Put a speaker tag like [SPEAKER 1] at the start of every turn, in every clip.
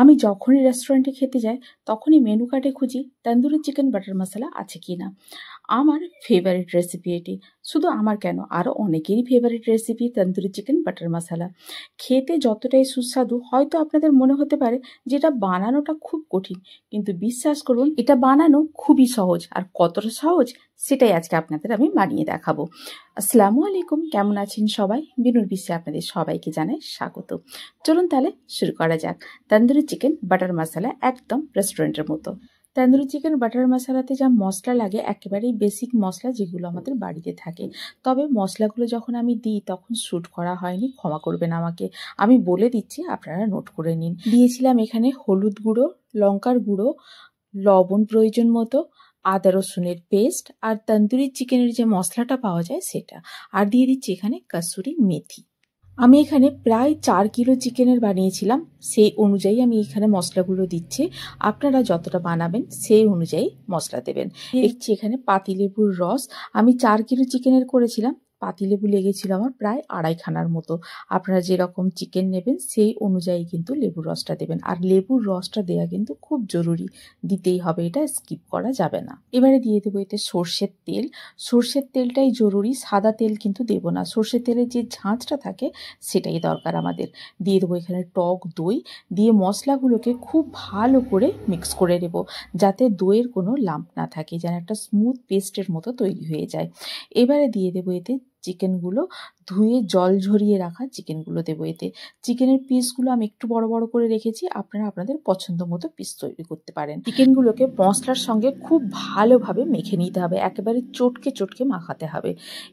[SPEAKER 1] আমি যখনই রেস্টুরেন্টে খেতে যাই তখনই মেনু কার্ডে খুঁজি তন্দুরি চিকেন বাটার মশলা আছে কি না। আমার ফেভারিট রেসিপি এটি। শুধু আমার কেন, আরও অনেকেরই favourite recipe tandoori chicken butter masala. খেতে যতটাই সুস্বাদু হয়তো আপনাদের মনে হতে পারে যে এটা বানানোটা খুব কঠিন, কিন্তু বিশ্বাস করুন এটা বানানো খুবই সহজ। আর কতটা সহজ সেটাই আজকে আপনাদের আমি বানিয়ে দেখাবো। আসসালামু আলাইকুম, কেমন আছেন সবাই? বিনুর বিশ্বে আপনাদের সবাইকে জানাই স্বাগত। চলুন তাহলে শুরু করা যাক। তন্দুরি চিকেন বাটার মশলা একদম রেস্টুরেন্টের মতো। তন্দুরি চিকেন বাটার মশলাতে যা মশলা লাগে একেবারেই বেসিক মশলা, যেগুলো আমাদের বাড়িতে থাকে। তবে মশলাগুলো যখন আমি দিই তখন শ্যুট করা হয়নি, ক্ষমা করবেন আমাকে। আমি বলে দিচ্ছি, আপনারা নোট করে নিন। দিয়েছিলাম এখানে হলুদ গুঁড়ো, লঙ্কার গুঁড়ো, লবণ প্রয়োজন মতো, আদা রসুনের পেস্ট, আর তন্দুরি চিকেনের যে মশলাটা পাওয়া যায় সেটা। আর দিয়ে দিচ্ছি এখানে কসুরি মেথি। আমি এখানে প্রায় 4 কিলো চিকেনের বানিয়েছিলাম, সেই অনুযায়ী আমি এখানে মশলাগুলো দিচ্ছি। আপনারা যতটা বানাবেন সেই অনুযায়ী মশলা দেবেন। দেখছি এখানে পাতিলেবুর রস। আমি 4 কিলো চিকেনের করেছিলাম, পাতিলেবু লেগেছিল আমার প্রায় 2.5 খানার মতো। আপনারা যেরকম চিকেন নেবেন সেই অনুযায়ী কিন্তু লেবুর রসটা দেবেন। আর লেবুর রসটা দেওয়া কিন্তু খুব জরুরি, দিতেই হবে, এটা স্কিপ করা যাবে না। এবারে দিয়ে দেবো এতে সর্ষের তেল। সর্ষের তেলটাই জরুরি, সাদা তেল কিন্তু দেবো না। সর্ষের তেলের যে ঝাঁঝটা থাকে সেটাই দরকার আমাদের। দিয়ে দেবো এখানে টক দই, দিয়ে মশলাগুলোকে খুব ভালো করে মিক্স করে নেব, যাতে দইয়ের কোনো লাম্প না থাকে, যেন একটা স্মুথ পেস্টের মতো তৈরি হয়ে যায়। এবারে দিয়ে দেবো এতে চিকেনগুলো, ধুয়ে জল ঝরিয়ে রাখা চিকেনগুলো দেবো এতে। চিকেনের পিসগুলো আমি একটু বড় বড় করে রেখেছি, আপনারা আপনাদের পছন্দ মতো পিস তৈরি করতে পারেন। চিকেনগুলোকে মশলার সঙ্গে খুব ভালোভাবে মেখে নিতে হবে, একেবারে চটকে চটকে মাখাতে হবে।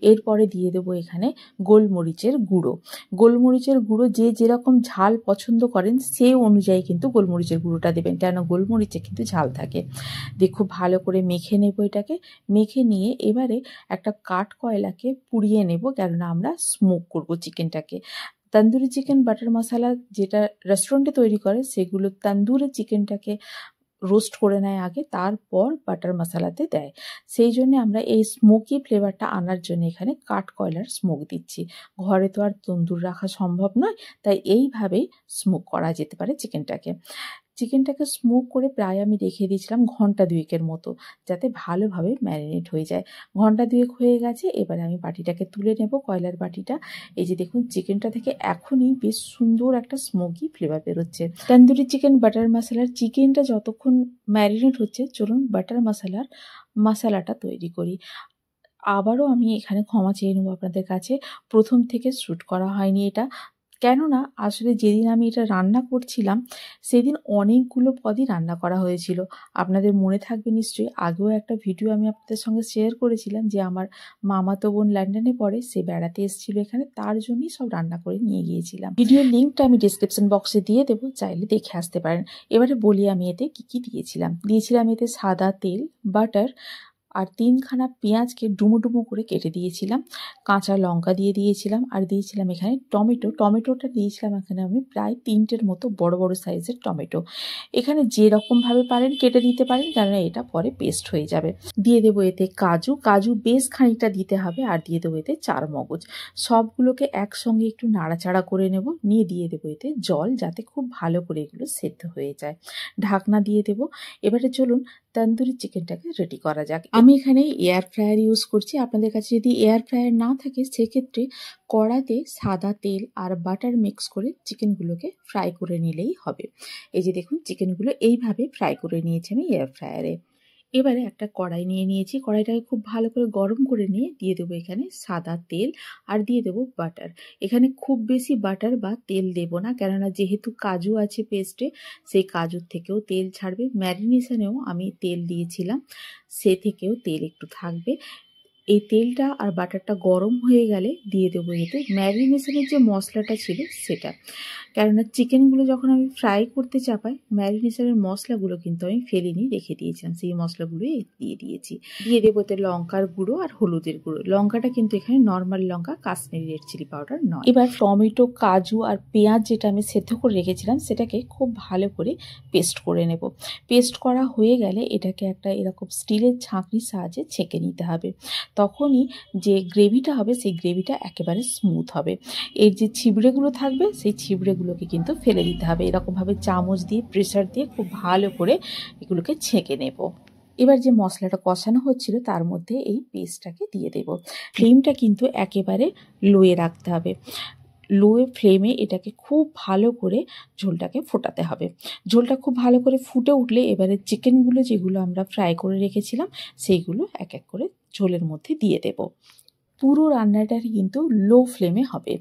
[SPEAKER 1] এরপরে দিয়ে দেবো এখানে গোলমরিচের গুঁড়ো। গোলমরিচের গুঁড়ো যে যেরকম ঝাল পছন্দ করেন সেই অনুযায়ী কিন্তু গোলমরিচের গুঁড়োটা দেবেন, কেন গোলমরিচে কিন্তু ঝাল থাকে। দিয়ে খুব ভালো করে মেখে নেব এটাকে। মেখে নিয়ে এবারে একটা কাঠ কয়লাকে পুড়িয়ে নেব, কেননা আমরা স্মোক করব চিকেনটাকে। তন্দুরি চিকেন বাটার মশলা যেটা রেস্টুরেন্টে তৈরি করে সেগুলো তন্দুরি চিকেনটাকে রোস্ট করে নেয় আগে, তারপর বাটার মশলাতে দেয়। সেই জন্য আমরা এই স্মোকি ফ্লেভারটা আনার জন্য এখানে কাঠ কয়লার স্মোক দিচ্ছি। ঘরে তো আর তন্দুর রাখা সম্ভব নয়, তাই এইভাবেই স্মোক করা যেতে পারে চিকেনটাকে। চিকেনটাকে স্মোক করে প্রায় আমি রেখে দিয়েছিলাম ঘন্টা 2 মতো, যাতে ভালোভাবে ম্যারিনেট হয়ে যায়। ঘন্টা 2 হয়ে গেছে, এবারে আমি বাটিটাকে তুলে নেব, কয়লার বাটিটা। এই যে দেখুন, চিকেনটা থেকে এখনই বেশ সুন্দর একটা স্মোকি ফ্লেভার বেরোচ্ছে। তন্দুরি চিকেন বাটার মশলার চিকেনটা যতক্ষণ ম্যারিনেট হচ্ছে, চলুন বাটার মশলাটা তৈরি করি। আবারও আমি এখানে ক্ষমা চেয়ে নেবো আপনাদের কাছে, প্রথম থেকে শ্যুট করা হয়নি এটা। কেননা আসলে যেদিন আমি এটা রান্না করছিলাম সেদিন অনেকগুলো পদই রান্না করা হয়েছিল। আপনাদের মনে থাকবে নিশ্চয়ই, আগেও একটা ভিডিও আমি আপনাদের সঙ্গে শেয়ার করেছিলাম যে আমার মামাতো বোন লন্ডনে পড়ে, সে বেড়াতে এসেছিল এখানে, তার জন্যই সব রান্না করে নিয়ে গিয়েছিলাম। ভিডিওর লিঙ্কটা আমি ডিসক্রিপশন বক্সে দিয়ে দেবো, চাইলে দেখে আসতে পারেন। এবারে বলি আমি এতে কি কি দিয়েছিলাম। দিয়েছিলাম এতে সাদা তেল, বাটার, আর 3খানা পেঁয়াজকে ডুমো ডুমো করে কেটে দিয়েছিলাম, কাঁচা লঙ্কা দিয়ে দিয়েছিলাম, আর দিয়েছিলাম এখানে টমেটোটা দিয়েছিলাম এখানে আমি প্রায় 3টের মতো বড় বড় সাইজের টমেটো। এখানে যেরকমভাবে পারেন কেটে দিতে পারেন, কেননা এটা পরে পেস্ট হয়ে যাবে। দিয়ে দেবো এতে কাজু বেশ খানিকটা দিতে হবে, আর দিয়ে দেবো এতে 4 মগজ। সবগুলোকে একসঙ্গে একটু নাড়াচাড়া করে নেব, নিয়ে দিয়ে দেবো এতে জল, যাতে খুব ভালো করে এগুলো সেদ্ধ হয়ে যায়। ঢাকনা দিয়ে দেবো। এবারে চলুন তন্দুরি চিকেনটাকে রেডি করা যাক। আমি এখানে এয়ার ফ্রায়ার ইউজ করছি। আপনাদের কাছে যদি এয়ার ফ্রায়ার না থাকে সেক্ষেত্রে কড়াতে সাদা তেল আর বাটার মিক্স করে চিকেনগুলোকে ফ্রাই করে নিলেই হবে। এই যে দেখুন, চিকেনগুলো এইভাবে ফ্রাই করে নিয়েছি আমি এয়ার ফ্রায়ারে। এবারে একটা কড়াই নিয়ে নিয়েছি, কড়াইটাকে খুব ভালো করে গরম করে নিয়ে দিয়ে দেবো এখানে সাদা তেল, আর দিয়ে দেবো বাটার। এখানে খুব বেশি বাটার বা তেল দেবো না, কেননা যেহেতু কাজু আছে পেস্টে, সেই কাজুর থেকেও তেল ছাড়বে। ম্যারিনেশনেও আমি তেল দিয়েছিলাম, সে থেকেও তেল একটু থাকবে। এই তেলটা আর বাটারটা গরম হয়ে গেলে দিয়ে দেবো এতে ম্যারিনেশনের যে মশলাটা ছিল সেটা, কেননা চিকেনগুলো যখন আমি ফ্রাই করতে চাপাই ম্যারিনেশনের মশলাগুলো কিন্তু আমি ফেলিনি, রেখে দিয়েছিলাম, সেই মশলাগুলোই দিয়ে দিয়েছি। দিয়ে দেবো এতে লঙ্কার গুঁড়ো আর হলুদের গুঁড়ো। লঙ্কাটা কিন্তু এখানে নর্মাল লঙ্কা, কাশ্মীরি রেড চিলি পাউডার নয়। এবার টমেটো, কাজু আর পেঁয়াজ যেটা আমি সেদ্ধ করে রেখেছিলাম সেটাকে খুব ভালো করে পেস্ট করে নেব। পেস্ট করা হয়ে গেলে এটাকে একটা এরকম স্টিলের ছাঁকনির সাহায্যে ছেঁকে নিতে হবে। তখনই যে গ্রেভিটা হবে সেই গ্রেভিটা একেবারে স্মুথ হবে। এর যে ছিবড়েগুলো থাকবে সেই ছিবড়েগুলোকে কিন্তু ফেলে দিতে হবে। এরকমভাবে চামচ দিয়ে প্রেসার দিয়ে খুব ভালো করে এগুলোকে ছেঁকে নেব। এবার যে মশলাটা কষানো হচ্ছিল তার মধ্যে এই পেস্টটাকে দিয়ে দেব। ফ্লেমটা কিন্তু একেবারে লোয়ে রাখতে হবে। লোয়ে ফ্লেমে এটাকে খুব ভালো করে ঝোলটাকে ফোটাতে হবে। ঝোলটা খুব ভালো করে ফুটে উঠলে এবারে চিকেনগুলো যেগুলো আমরা ফ্রাই করে রেখেছিলাম সেইগুলো এক এক করে ঝোলের মধ্যে দিয়ে দেব। পুরো রান্নাটাই কিন্তু লো ফ্লেমে হবে।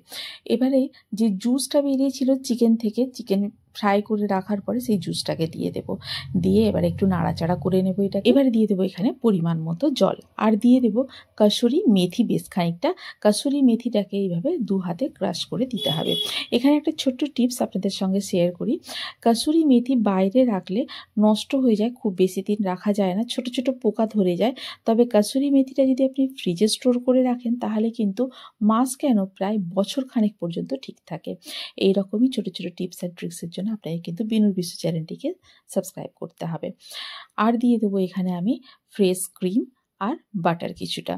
[SPEAKER 1] এবারে যে জুসটা বেরিয়েছিল চিকেন থেকে, চিকেন ফ্রাই করে রাখার পরে সেই জুসটাকে দিয়ে দেব। দিয়ে এবার একটু নাড়াচাড়া করে নেব এটা। এবারে দিয়ে দেবো এখানে পরিমাণ মতো জল, আর দিয়ে দেব কাসুরি মেথি বেশ খানিকটা। কাসুরি মেথিটাকে এইভাবে 2 হাতে ক্রাশ করে দিতে হবে। এখানে একটা ছোট্ট টিপস আপনাদের সঙ্গে শেয়ার করি। কাসুরি মেথি বাইরে রাখলে নষ্ট হয়ে যায়, খুব বেশি দিন রাখা যায় না, ছোট ছোট পোকা ধরে যায়। তবে কাসুরি মেথিটা যদি আপনি ফ্রিজে স্টোর করে রাখেন তাহলে কিন্তু মাস কেন প্রায় বছর খানেক পর্যন্ত ঠিক থাকে। এই রকমই ছোট ছোট টিপস অ্যান্ড ট্রিক্সের জন্য আপনাকে কিন্তু বিনুর বিশ্ব চ্যানেলটিকে সাবস্ক্রাইব করতে হবে। আর দিয়ে দেবো এখানে আমি ফ্রেশ ক্রিম আর বাটার কিছুটা,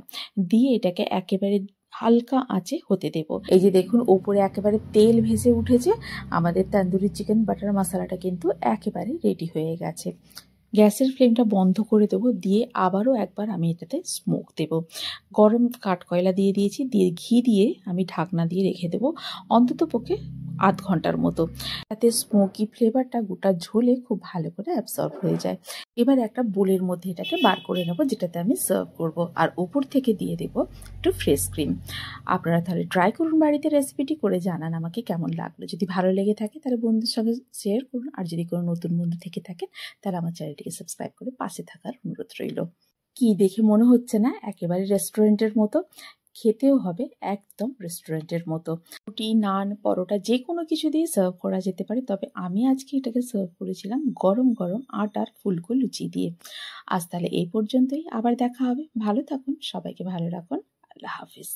[SPEAKER 1] দিয়ে এটাকে একেবারে হালকা আঁচে হতে দেব। এই যে দেখুন ওপরে একেবারে তেল ভেসে উঠেছে, আমাদের তন্দুরি চিকেন বাটার মশলাটা কিন্তু একেবারে রেডি হয়ে গেছে। গ্যাসের ফ্লেমটা বন্ধ করে দেবো, দিয়ে আবারও একবার আমি এটাতে স্মোক দেব। গরম কাঠকয়লা দিয়ে দিয়েছি, দিয়ে ঘি দিয়ে আমি ঢাকনা দিয়ে রেখে দেবো অন্ততপক্ষে আধ ঘন্টার মতো, যাতে স্মোকি ফ্লেভারটা গোটা ঝোলে খুব ভালো করে অ্যাবসর্ব হয়ে যায়। এবার একটা বোলের মধ্যে এটাকে বার করে নেবো, যেটাতে আমি সার্ভ করব। আর ওপর থেকে দিয়ে দেব একটু ফ্রেশ ক্রিম। আপনারা তাহলে ট্রাই করুন বাড়িতে, রেসিপিটি করে জানান আমাকে কেমন লাগলো। যদি ভালো লেগে থাকে তাহলে বন্ধুদের সঙ্গে শেয়ার করুন, আর যদি কোনো নতুন বন্ধু থেকে থাকেন তাহলে আমার চ্যানেলটিকে সাবস্ক্রাইব করে পাশে থাকার অনুরোধ রইল। কি দেখে মনে হচ্ছে না একেবারে রেস্টুরেন্টের মতো? খেতেও হবে একদম রেস্টুরেন্টের মতো। রুটি, নান, পরোটা যে কোনো কিছু দিয়ে সার্ভ করা যেতে পারে, তবে আমি আজকে এটাকে সার্ভ করেছিলাম গরম গরম আটার ফুলকো লুচি দিয়ে। আজ তাহলে এই পর্যন্তই, আবার দেখা হবে। ভালো থাকুন, সবাইকে ভালো রাখুন। আল্লাহ হাফিজ।